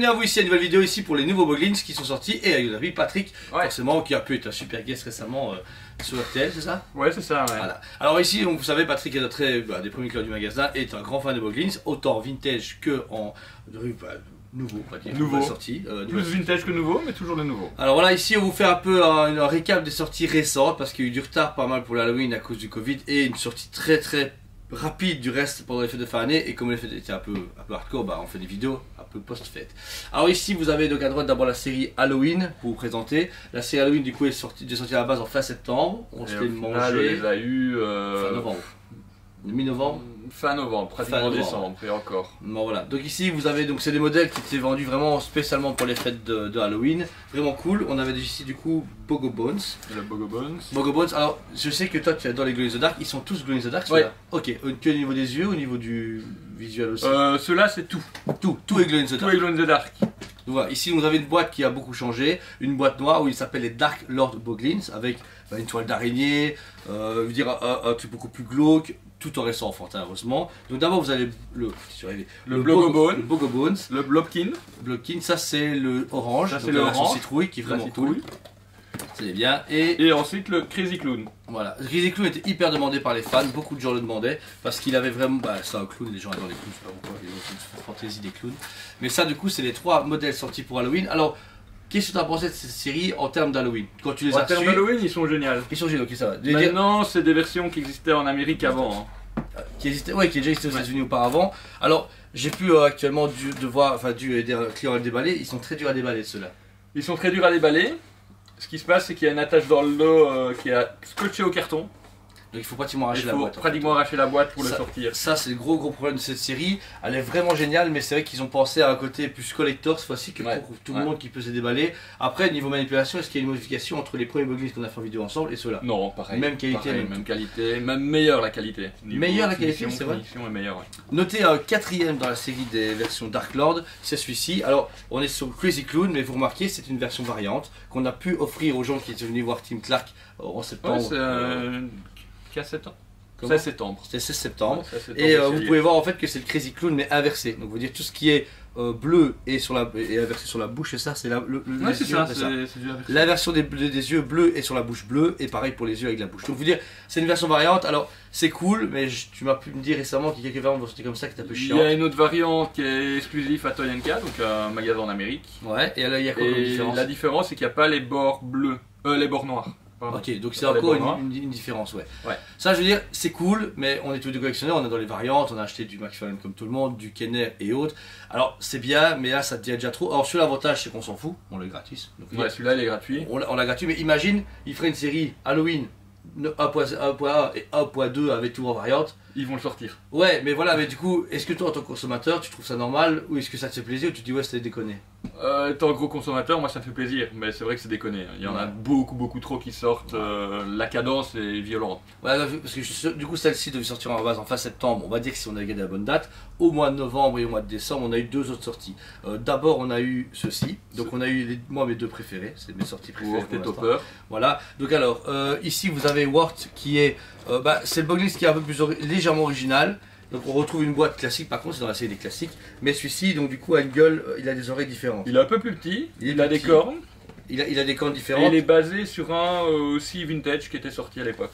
bienvenue à vous ici à une nouvelle vidéo ici pour les nouveaux Boglins qui sont sortis et avec notre ami Patrick, forcément, qui a pu être un super guest récemment sur RTL, c'est ça? Ouais, c'est ça, ouais. Voilà. Alors ici, donc, vous savez, Patrick est notre des premiers clients du magasin, est un grand fan de Boglins, autant vintage que en nouveau, on va dire, nouveau. Sortie, plus vintage que nouveau, mais toujours de nouveau. Alors voilà, ici on vous fait un peu un récap des sorties récentes parce qu'il y a eu du retard pas mal pour l'Halloween à cause du Covid et une sortie très rapide du reste pendant les fêtes de fin d'année. Et comme les fêtes étaient un peu hardcore, bah, on fait des vidéos un peu post-fête. Alors ici vous avez donc à droite d'abord la série Halloween pour vous présenter. La série Halloween du coup est sortie à la base en fin septembre. On se l'est mangé. On les a eu fin novembre. Mi-novembre. Fin novembre, pratiquement décembre et encore. Bon, voilà. Donc ici vous avez donc c'est des modèles qui étaient vendus vraiment spécialement pour les fêtes de Halloween. Vraiment cool. On avait ici du coup Bogo Bones. Le Bogo Bones. Bogo Bones. Alors je sais que toi tu adores les Glow in the Dark. Ils sont tous Glow in the Dark. Ouais. Ok. Que au niveau des yeux, au niveau du visuel aussi. Ceux-là c'est tout. Tout est Glow in the Dark. Tout est Glow in the Dark. Donc voilà, ici vous avez une boîte qui a beaucoup changé, une boîte noire où il s'appelle les Dark Lord Boglins avec une toile d'araignée, un truc beaucoup plus glauque, tout en restant enfantin heureusement. Donc d'abord vous avez le Bogo Bones, le Blobkin. Blobkin, ça c'est le orange, ça c'est le orange, citrouille qui est vraiment cool. C'est bien. Et ensuite le Crazy Clown. Voilà, Crazy Clown était hyper demandé par les fans, beaucoup de gens le demandaient parce qu'il avait vraiment. Bah, c'est un clown, les gens adorent les clowns, je sais pas pourquoi, ils ont une fantaisie des clowns. Mais ça, du coup, c'est les 3 modèles sortis pour Halloween. Alors, qu'est-ce que tu as pensé de cette série en termes d'Halloween? Quand tu les as en termes d'Halloween, ils sont géniaux. Ils sont géniaux, ok, ça va. Maintenant, c'est des versions qui existaient en Amérique avant. Hein. Qui existaient, ouais, qui déjà existaient aux États-Unis auparavant. Alors, j'ai pu actuellement dû aider un client à le déballer. Ils sont très durs à déballer, ceux-là. Ils sont très durs à déballer. Ce qui se passe, c'est qu'il y a une attache dans le dos qui est scotchée au carton. Donc il faut pratiquement arracher la boîte. Pratiquement arracher la boîte pour le sortir. Ça c'est le gros problème de cette série. Elle est vraiment géniale, mais c'est vrai qu'ils ont pensé à un côté plus collector cette fois-ci que pour tout le monde qui peut se déballer. Après niveau manipulation, est-ce qu'il y a une modification entre les premiers Boglins qu'on a fait en vidéo ensemble et ceux-là? Non, pareil. Même qualité, pareil, même qualité, même meilleure la qualité. Meilleure la qualité, c'est vrai. Est meilleure, ouais. Notez un 4ème dans la série des versions Dark Lord, c'est celui-ci. Alors on est sur Crazy Clown, mais vous remarquez c'est une version variante qu'on a pu offrir aux gens qui étaient venus voir Tim Clark en septembre. Ouais, c'est 16 septembre. 16 septembre. C'était 16 septembre. Et vous pouvez voir en fait que c'est le Crazy Clown mais inversé. Donc vous dire tout ce qui est bleu et inversé sur la bouche, et ça c'est la version des yeux bleus et sur la bouche bleue, et pareil pour les yeux avec la bouche. Donc vous dire c'est une version variante. Alors c'est cool, mais tu m'as pu me dire récemment qu'il y a quelques variantes vont sortir comme ça qui est un peu chiant. Il y a une autre variante qui est exclusive à Toy & K, donc un magasin en Amérique. Ouais. Et là il y a quoi comme différence? La différence c'est qu'il n'y a pas les bords bleus, les bords noirs. Ok, donc c'est encore une différence, ouais. Ça, je veux dire, c'est cool, mais on est tous des collectionneurs, on est dans les variantes, on a acheté du McFarlane comme tout le monde, du Kenner et autres. Alors, c'est bien, mais là, ça devient déjà trop. Alors, sur l'avantage, c'est qu'on s'en fout, on l'a gratis. Ouais, celui-là, il est gratuit. On l'a gratuit, mais imagine, il ferait une série Halloween 1.1 et 1.2 avec tout en variante. Ils vont le sortir. Ouais, mais voilà, mais du coup, est-ce que toi, en tant que consommateur, tu trouves ça normal, ou est-ce que ça te fait plaisir, ou tu te dis, ouais, c'était déconné? Étant gros consommateur, moi ça me fait plaisir, mais c'est vrai que c'est déconné. Il y en a beaucoup trop qui sortent, la cadence est violente. Ouais, parce que du coup celle-ci devait sortir en base en fin septembre, on va dire que si on a gagné la bonne date, au mois de novembre et au mois de décembre on a eu 2 autres sorties. D'abord on a eu ceci, donc on a eu moi mes 2 préférés, c'est mes sorties préférées. Wart et Topper. Voilà, donc alors ici vous avez Wart qui est, c'est le Boglins qui est un peu plus légèrement original. Donc on retrouve une boîte classique, par contre c'est dans la série des classiques, mais celui-ci donc du coup a une gueule, il a des oreilles différentes. Il est un peu plus petit, il a des cornes. Il a des cornes différentes. Et il est basé sur un aussi vintage qui était sorti à l'époque.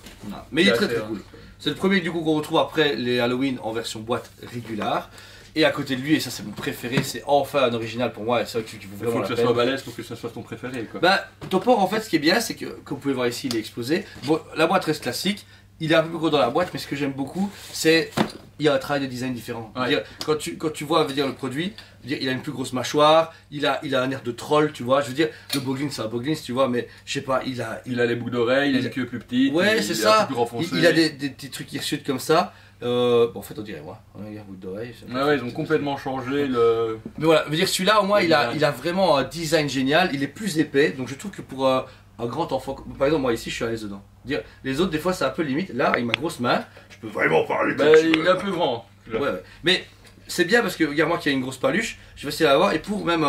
Mais il est très cool. C'est le premier du coup qu'on retrouve après les Halloween en version boîte régulière. Et à côté de lui, et ça c'est mon préféré, c'est enfin un original pour moi, et c'est vrai que vous faut que ça soit balèze pour que ça soit ton préféré quoi. Topper en fait ce qui est bien c'est que, comme vous pouvez voir ici, il est explosé. Bon, la boîte reste classique, il est un peu plus gros dans la boîte, mais ce que j'aime beaucoup c'est il y a un travail de design différent. Dire, quand tu vois le produit, il a une plus grosse mâchoire, il a un air de troll, tu vois. Je veux dire, le Boglins c'est un Boglins, tu vois, mais je sais pas, il a les boucles d'oreilles, il a une queue plus petite, ouais, c'est ça. Il a des petits trucs qui ressutent comme ça. Bon, en fait, on dirait moi, on a une boucle d'oreille. Ouais, ils ont complètement changé le. Mais voilà, je veux dire, celui-là au moins, il a vraiment un design génial, il est plus épais, donc je trouve que pour un grand enfant, par exemple, moi ici, je suis à l'aise dedans. Dire, les autres, des fois, c'est un peu limite. Là, avec ma grosse main, je peux vraiment parler. Il est un peu grand. Ouais. Mais c'est bien parce que, regarde-moi qui a une grosse paluche, je vais essayer de l'avoir, et pour même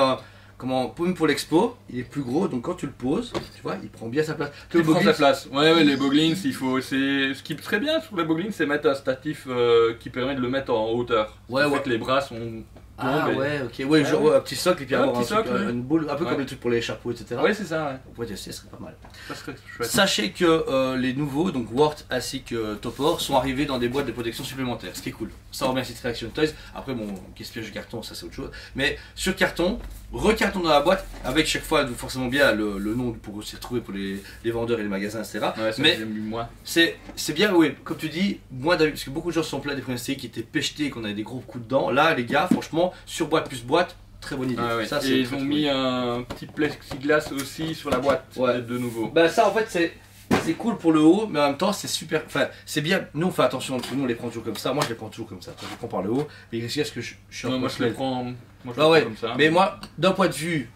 pour l'expo, il est plus gros, donc quand tu le poses, tu vois, il prend bien sa place. Il prend sa place. Ouais, les Boglins, il faut. Ce qui est très bien sur les Boglins, c'est mettre un statif qui permet de le mettre en hauteur. Ouais, ouais. Les bras sont Ah mais- ouais, ok. Ouais, Ah genre ouais. un petit socle et puis Ouais, avoir un un petit truc, socle, ouais. une boule, un peu Ouais. comme les trucs pour les chapeaux, etc. Ouais, c'est ça, ouais. On pourrait tester, ce serait pas mal. Ça serait chouette. Sachez que les nouveaux, donc Wart ainsi que Topor, sont arrivés dans des boîtes de protection supplémentaires, ce qui est cool. Ça remercie Reaction Toys. Après, bon, gaspillage de carton, ça c'est autre chose. Mais sur carton, recarton dans la boîte, avec chaque fois forcément bien le nom pour s'y retrouver pour les vendeurs et les magasins, etc. Ouais, ça Mais j'aime moins. c'est bien, oui, comme tu dis, moins d'avis, parce que beaucoup de gens se sont plaints des premières séries qui étaient péchetés, qu'on avait des gros coups dedans. Là, les gars, franchement, sur boîte plus boîte, très bonne idée. Ah ouais. Ça, Et c'est ils très, ont très mis bonne un petit plexiglas aussi sur la boîte Ouais. de nouveau. idée. Bah, ça, en fait, c'est cool pour le haut, mais en même temps, c'est super. Enfin, c'est bien. Nous, on fait attention entre nous, on les prend toujours comme ça. Moi, je les prends toujours comme ça. Je les prends par le haut, mais il risque que je suis un Non, peu moi je le semelle. prends, moi, je Ah le ouais, prends comme ça. Mais moi, d'un point de vue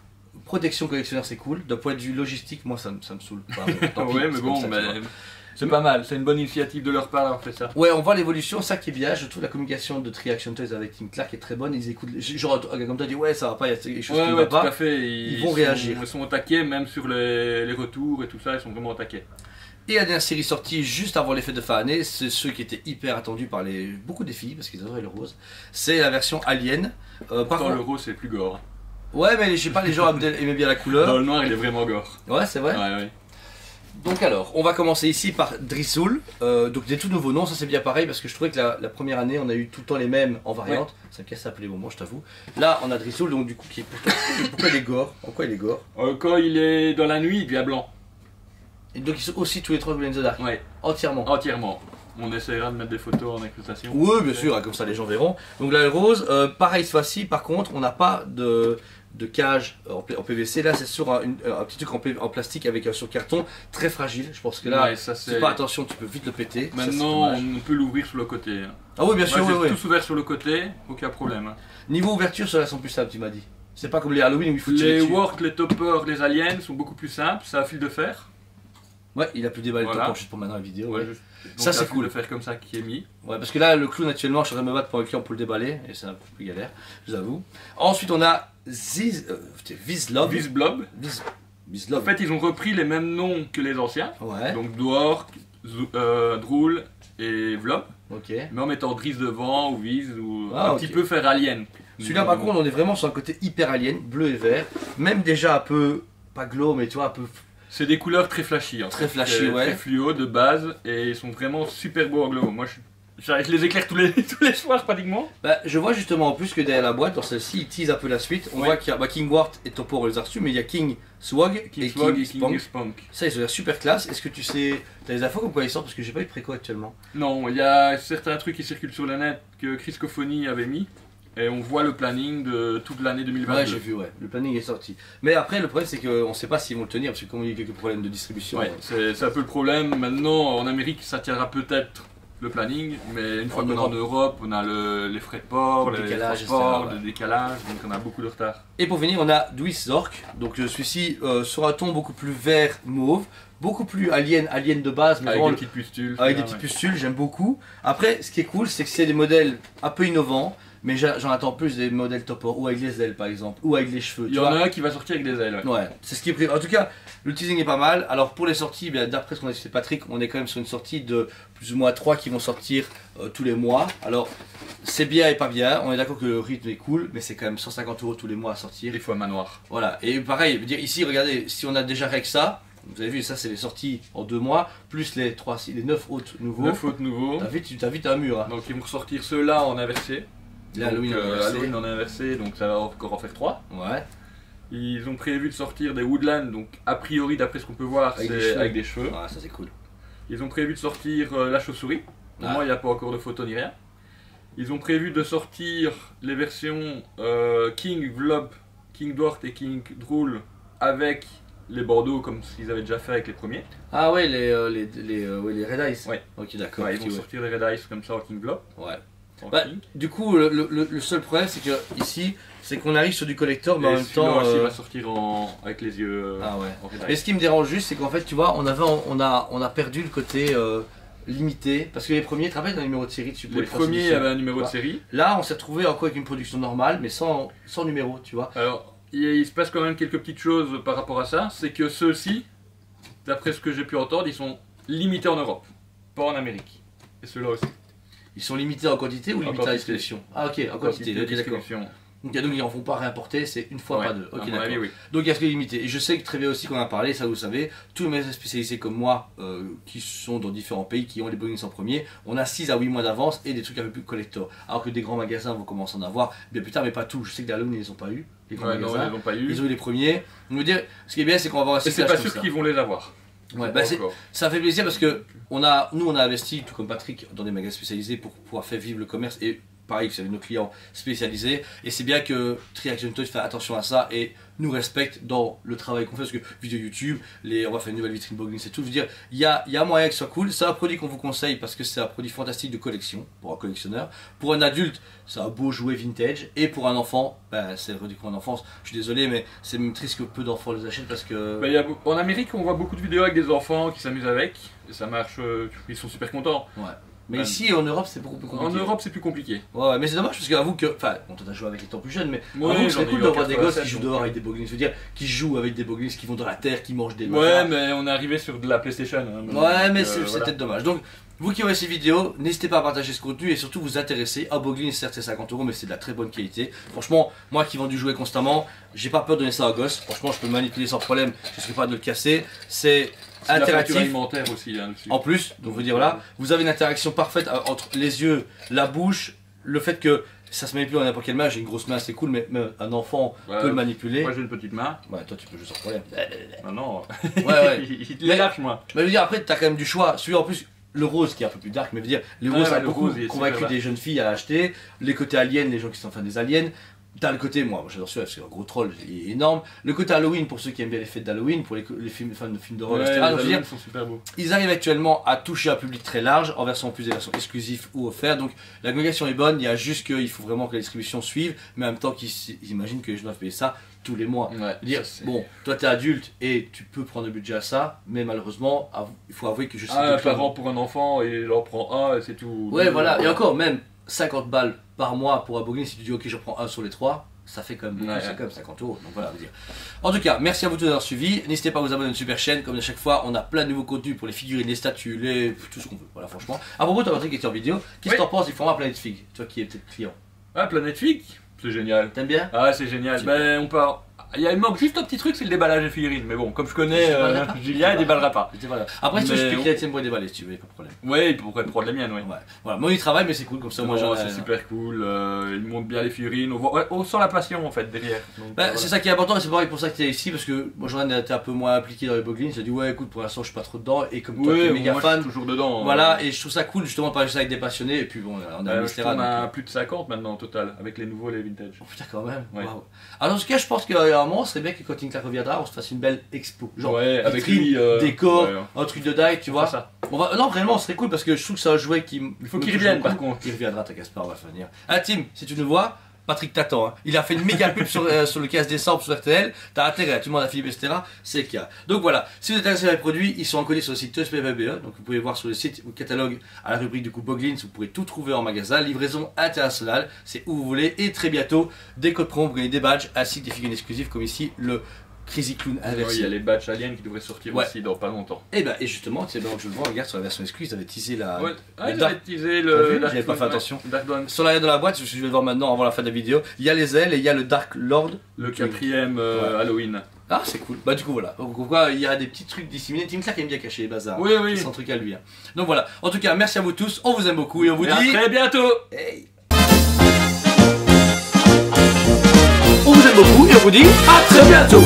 protection collectionneur, c'est cool. D'un point de vue logistique, moi, ça me saoule. Enfin, bon, tant pis, ouais, mais c'est bon, comme ça, tu vois. c'est pas mal. C'est une bonne initiative de leur part d'avoir fait ça. Ouais, on voit l'évolution, ça qui est bien. Je trouve la communication de Reaction Toys avec Tim Clark est très bonne. Ils écoutent, genre, comme tu as dit, ouais, ça va pas, il y a quelque chose qui Ouais, ne ouais, va tout à pas. fait. Ils vont réagir. Ils sont au taquet, même sur les retours et tout ça, ils sont vraiment au taquet. Et la dernière série sortie juste avant les fêtes de fin d'année, c'est ceux qui étaient hyper attendus par beaucoup des filles, parce qu'ils adoraient le rose. C'est la version Alien. Par Dans le contre, rose, c'est plus gore. ouais, mais je sais pas, les gens aimaient bien la Dans couleur. le noir, il est vraiment gore. Ouais, c'est vrai. Ouais, ouais. Donc alors, on va commencer ici par Drizzle, donc des tout nouveaux noms, ça c'est bien pareil parce que je trouvais que la première année on a eu tout le temps les mêmes en variante, ça me casse un peu les bonbons je t'avoue. Là on a Drizzle donc du coup qui est pourquoi il est gore? En quoi il est gore? Quand il est dans la nuit, il devient blanc. Et donc ils sont aussi tous les trois Glow in the Dark, Ouais, entièrement. entièrement. On essaiera de mettre des photos en incrustation. Oui bien sûr, comme ça les gens verront. Donc là le rose, pareil cette fois-ci par contre on n'a pas de cage en PVC, là c'est sur un petit truc en plastique avec sur carton très fragile, je pense que là Ouais, ça, si c'est- pas attention tu peux vite le péter. Ça, c'est Maintenant, dommage. on peut l'ouvrir sur le côté. Ah oui bien Moi, sûr, j'ai oui, oui. tous ouvert sur le côté, aucun problème. Niveau ouverture, ceux-là sont plus simples, tu m'as dit. C'est pas comme les Halloween où il faut tirer Les dessus. Work, les Toppers, les Aliens sont beaucoup plus simples, ça a fil de fer. Ouais, il a plus déballé Voilà. le top juste pour maintenant la vidéo. Ouais. juste- donc Ça, il y a c'est un fil cool. de fer comme ça qui est mis. Ouais, parce que là, le clown actuellement, je suis en train de me battre pour un client pour le déballer, et c'est un peu plus galère, je vous avoue. Ensuite, on a Vizlov. Visblob. En Vizlov. fait, ils ont repris les mêmes noms que les anciens. Ouais, Donc Dwork, Drool et Vlob. ok. Mais en mettant Driz devant ou Viz ou Ah, un ok. petit peu faire Alien. Celui-là, par contre, on est vraiment sur un côté hyper alien, bleu et vert. Même déjà un peu, pas glow, mais tu vois, un peu. C'est des couleurs très flashy. En Très fait. flashy, C'est ouais. Très fluo de base et ils sont vraiment super beaux en glow. Moi, je les éclaire tous les, tous les soirs pratiquement. Bah, je vois justement en plus que derrière la boîte, dans celle-ci, ils teasent un peu la suite. On Ouais. voit qu'il y a King Wart et Topor, on les a reçus, mais il y a King Swag King et Swag King et Spunk. King Spunk. Ça, ils ont l'air super classe. Est-ce que tu sais, t'as des infos comme quoi ils sortent? Parce que j'ai pas eu de préco actuellement. Non, il y a certains trucs qui circulent sur le net que Chris Cofoni avait mis. Et on voit le planning de toute l'année 2022. Ouais, j'ai vu, ouais. Le planning est sorti. Mais après, le problème, c'est qu'on sait pas s'ils vont le tenir, parce que comme il y a eu quelques problèmes de distribution. Ouais, c'est un peu le problème. Maintenant, en Amérique, ça tiendra peut-être le planning, mais une fois En qu'on est en Europe, on a les frais de port, Le les décalage, transports, etc., ouais. le décalage, donc on a beaucoup de retard. Et pour finir, on a Dwis Zork. Donc celui-ci sur un ton beaucoup plus vert mauve, beaucoup plus alien de base, mais Avec vraiment des petites pustules. avec des ouais. petites pustules, j'aime beaucoup. Après, ce qui est cool, c'est que c'est des modèles un peu innovants, mais j'en attends plus des modèles Topor, ou avec les ailes par exemple, ou avec les cheveux. Il tu y en vois. a un qui va sortir avec des ailes. Ouais. Ouais, c'est ce qui est prévu. En tout cas, le teasing est pas mal. Alors pour les sorties, bien, d'après ce qu'on a dit chez Patrick, on est quand même sur une sortie de plus ou moins 3 qui vont sortir tous les mois. Alors c'est bien et pas bien. On est d'accord que le rythme est cool, mais c'est quand même 150 € tous les mois à sortir. Des fois manoir. Voilà. Et pareil, je veux dire, ici, regardez, si on a déjà rien que ça, vous avez vu, ça c'est les sorties en 2 mois, plus les 9 autres nouveaux. 9 autres nouveaux. T'as vite un mur. Hein. Donc ils vont ressortir ceux-là en inversé. Là, Donc, Halloween, on va Halloween en inversé, donc ça va encore en faire 3. Ouais. Ils ont prévu de sortir des Woodland, donc a priori d'après ce qu'on peut voir, Avec des c'est cheveux. avec des cheveux. Ouais, ça c'est cool. Ils ont prévu de sortir la chauve-souris. Pour Ah. moi, il n'y a pas encore de photo ni rien. Ils ont prévu de sortir les versions King Vlob, King Dwart et King Drool avec les Bordeaux comme ce qu'ils avaient déjà fait avec les premiers. Ah ouais, les Red Eyes. Ouais. Ok, d'accord. Ouais, ils vont ok, sortir les Red Ice comme ça en King Vlob. ouais. en Bah, King. Du coup, le seul problème, c'est que ici, c'est qu'on arrive sur du collector, mais en Et même celui-là temps. aussi va sortir avec les yeux Ah ouais. en Red Mais Ice. ce qui me dérange juste, c'est qu'en fait, tu vois, on a perdu le côté limité. Parce que les premiers, tu te rappelles, dans le numéro de série, tu pouvais Les faire premiers celui-ci. avaient un numéro de Ouais. série. Là, on s'est retrouvé encore avec une production normale, mais sans numéro, tu vois. Alors, il se passe quand même quelques petites choses par rapport à ça. C'est que ceux-ci, d'après ce que j'ai pu entendre, ils sont limités en Europe, pas en Amérique. Et ceux-là aussi. Ils sont limités en quantité ou En limités à quantité. distribution? Ah ok, en quantité, ok, d'accord. distribution. Donc ils en font pas réimporter, c'est une fois Ouais, pas deux. Ok, à mon d'accord. avis, oui. Donc il y a ce qui est limité. Et je sais que très bien aussi qu'on en a parlé, ça vous savez, tous les magasins spécialisés comme moi, qui sont dans différents pays, qui ont les Boglins en premier, on a 6 à 8 mois d'avance et des trucs un peu plus collector. Alors que des grands magasins vont commencer à en avoir bien plus tard, mais pas tous. Je sais que d'Halloween ils les ont pas eu. Les grands Ouais, non, magasins, ils l'ont pas eu. ils ont eu les premiers. On veut dire, ce qui est bien, c'est qu'on va avoir un Et c'est cyclage pas comme sûr ça. qu'ils vont les avoir. Ouais, Pas bah encore. ça fait plaisir parce que nous on a investi, tout comme Patrick, dans des magasins spécialisés pour pouvoir faire vivre le commerce et pareil, vous savez, nos clients spécialisés. Et c'est bien que Triaction Toys fait attention à ça et nous respecte dans le travail qu'on fait parce que vidéo YouTube, on va faire une nouvelle vitrine Boglins et tout. Je veux dire, il y a moyen que ce soit cool. C'est un produit qu'on vous conseille parce que c'est un produit fantastique de collection pour un collectionneur. Pour un adulte, c'est un beau jouet vintage. Et pour un enfant, ben, c'est le produit qu'on a en enfance. Je suis désolé, mais c'est même triste que peu d'enfants les achètent parce que. Bah, en Amérique, on voit beaucoup de vidéos avec des enfants qui s'amusent avec. Et ça marche, ils sont super contents. Ouais. Mais ici en Europe c'est beaucoup plus compliqué. En Europe, c'est plus compliqué. Ouais, mais c'est dommage parce qu'avoue que. Enfin, on t'a joué avec les temps plus jeunes, mais Ouais, avoue que c'est j'en ai cool eu d'avoir en des gosses qui 87, jouent donc, dehors avec des Boglins. Je veux dire, qui jouent avec des Boglins, qui vont dans la terre, qui mangent des Ouais, machins. mais on est arrivé sur de la PlayStation. Hein, Ouais, mais donc, c'est voilà. peut-être dommage. Donc, vous qui voyez ces vidéos, n'hésitez pas à partager ce contenu et surtout vous intéresser à Boglins. Certes, c'est 50 €, mais c'est de la très bonne qualité. Franchement, moi qui vends du jouet constamment, j'ai pas peur de donner ça aux gosses. Franchement, je peux le manipuler sans problème. Je risque pas de le casser. C'est C'est de la interactif. facture alimentaire aussi hein, dessus. En plus, donc vous dire voilà, vous avez une interaction parfaite entre les yeux, la bouche, le fait que ça se manipule à n'importe quelle main. J'ai une grosse main, c'est cool, mais même un enfant Ouais. peut le manipuler. Moi j'ai une petite main. Ouais, toi tu peux jouer sans problème. Non, non. Ouais. Il te les lâche, moi. Mais je veux dire, après, t'as quand même du choix. Celui en plus, le rose qui est un peu plus dark, mais je veux dire, les roses, Ouais, ça a le beaucoup rose, il est convaincu super des jeunes filles à acheter. Les côtés aliens, les gens qui sont fans des aliens. T'as le côté, moi j'adore celui-là parce que c'est un gros troll, il est énorme. Le côté Halloween pour ceux qui aiment bien les fêtes d'Halloween, pour les fans de films d'horreur, Ouais, etc. les Donc, je veux dire, Halloween sont super beaux. ils arrivent actuellement à toucher un public très large, en version plus des versions exclusives ou offertes. Donc la communication est bonne, il y a juste qu'il faut vraiment que la distribution suive, mais en même temps qu'ils imaginent que les gens doivent payer ça tous les mois. Ouais, Dire, ça, c'est- bon, toi t'es adulte et tu peux prendre le budget à ça, mais malheureusement, il faut avouer que je sais Ah, un que parent pour un enfant et il en prend un et c'est tout. Ouais, voilà, et encore, même 50 balles par mois pour un Boglins, si tu dis ok, je prends un sur les trois, ça fait quand même beaucoup, Ouais, c'est ouais. quand même 50 €. Donc voilà, vous dire. En tout cas, merci à vous tous d'avoir suivi. N'hésitez pas à vous abonner à une super chaîne. Comme à chaque fois, on a plein de nouveaux contenus pour les figurines, les statues, tout ce qu'on veut. Voilà, franchement. À propos, toi, Patrick, qui était en vidéo, qu'est-ce que Oui. t'en penses du format Planète Fig? Toi qui es peut-être client. Ah, Planète Fig, c'est génial. T'aimes bien? Ah, c'est génial. C'est Ben, on part. Il manque juste un petit truc, c'est le déballage des figurines. Mais bon, comme je connais Je déballerai pas. Julia, il déballera pas. Voilà. Après, si tu veux, je Mais pique on- la tienne pour les déballer si tu veux, y a pas de problème. Ouais, il pourrait prendre les miennes, ouais. Ouais. Voilà, moi, il travaille, mais c'est cool comme ça. Moi, Non, j'en c'est super cool. Il montre bien les figurines. On sent la passion en fait derrière. Donc, Bah, voilà. c'est ça qui est important et c'est pareil pour ça que tu es ici parce que moi j'en ai été un peu moins impliqué dans les Boglins. J'ai dit ouais écoute pour l'instant je suis pas trop dedans et comme toi tu Ouais, es bon, méga moi, je fan, suis toujours dedans. voilà et je trouve ça cool justement de parler de ça avec des passionnés et puis bon on a un Je mystère. tourne à plus de 50 maintenant au total, avec les nouveaux et les vintage. Oh putain quand même. Ouais. Waouh. Alors en tout cas je pense qu'à un moment ce serait bien que quand Tinker reviendra on se fasse une belle expo. Genre Ouais, avec vitrine, lui. décor, ouais. un truc de dingue tu vois. Ça. On va... Non réellement ce serait cool parce que je trouve que c'est un jouet qui. Il faut qu'il revienne par contre. Il reviendra t'inquiète pas on va venir. Ah Tim si tu nous vois. Patrick t'attend, hein. Il a fait une méga pub sur le 15 décembre sur RTL, t'as intérêt, tu demandes à Philippe Estera, c'est le cas. Donc voilà, si vous êtes intéressé par les produits, ils sont encodés sur le site TSPBE, donc vous pouvez voir sur le site ou catalogue à la rubrique du coup Boglins, vous pourrez tout trouver en magasin, livraison internationale, c'est où vous voulez, et très bientôt, des codes promo, vous gagnez des badges, ainsi que des figurines exclusives comme ici le Crazy Clown Ouais, il y inversé. a les batchs aliens qui devraient sortir Ouais. aussi dans pas longtemps. Et justement, c'est bien que je le vois, regarde sur la version exclusive, ils avaient teasé la. Ouais, le ils Dark- avaient teasé T'as le vu Dark J'avais pas Dawn, fait attention. ouais. Dark Dawn. Sur l'arrière de la boîte, je vais le voir maintenant avant la fin de la vidéo, il y a les ailes et il y a le Dark Lord. Le quatrième Ouais. Halloween. Ah, c'est cool. Bah, du coup, voilà. Donc, pourquoi il y a des petits trucs disséminés. Tim Clark aime bien cacher les bazars. Oui, oui. C'est son truc à lui. Hein. Donc, voilà. En tout cas, merci à vous tous. On vous aime beaucoup et on vous Et à dit. très bientôt. Hey. On vous aime beaucoup et on vous dit à très bientôt.